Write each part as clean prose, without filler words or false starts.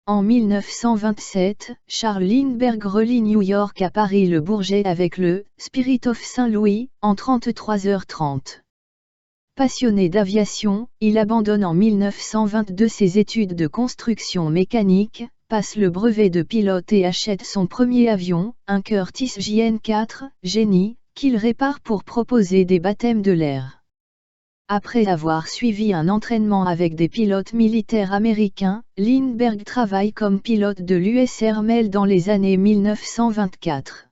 En 1927, Charles Lindbergh relie New York à Paris le Bourget avec le Spirit of St. Louis, en 33h30. Passionné d'aviation, il abandonne en 1922 ses études de construction mécanique, passe le brevet de pilote et achète son premier avion, un Curtiss JN4, Génie, qu'il répare pour proposer des baptêmes de l'air. Après avoir suivi un entraînement avec des pilotes militaires américains, Lindbergh travaille comme pilote de l'US Air Mail dans les années 1924.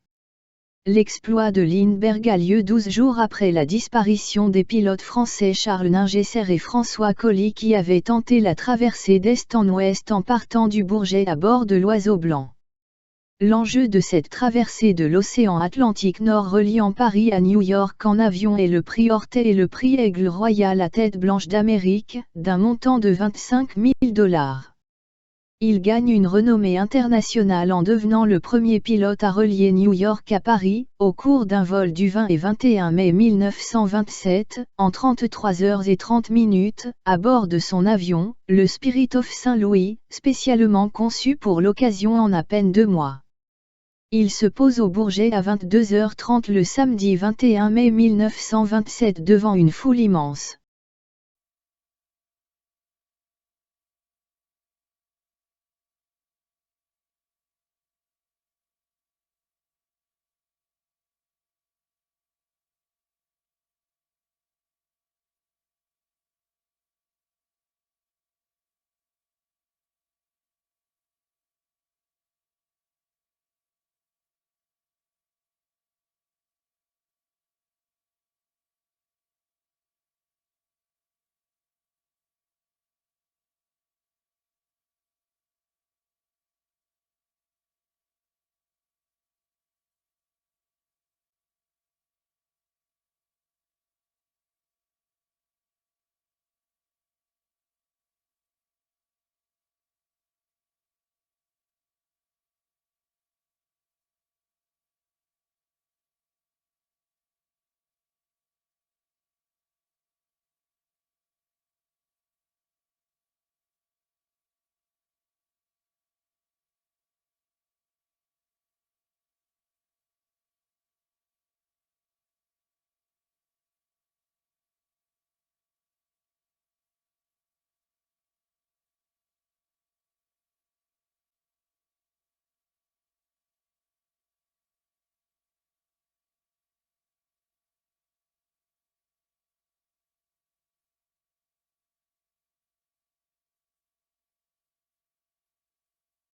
L'exploit de Lindbergh a lieu 12 jours après la disparition des pilotes français Charles Ningesser et François Colly qui avaient tenté la traversée d'est en ouest en partant du Bourget à bord de l'Oiseau Blanc. L'enjeu de cette traversée de l'océan Atlantique Nord reliant Paris à New York en avion est le prix Hortet et le prix Aigle Royal à tête blanche d'Amérique, d'un montant de $25 000. Il gagne une renommée internationale en devenant le premier pilote à relier New York à Paris, au cours d'un vol du 20 et 21 mai 1927, en 33h30, à bord de son avion, le Spirit of St. Louis, spécialement conçu pour l'occasion en à peine 2 mois. Il se pose au Bourget à 22h30 le samedi 21 mai 1927 devant une foule immense.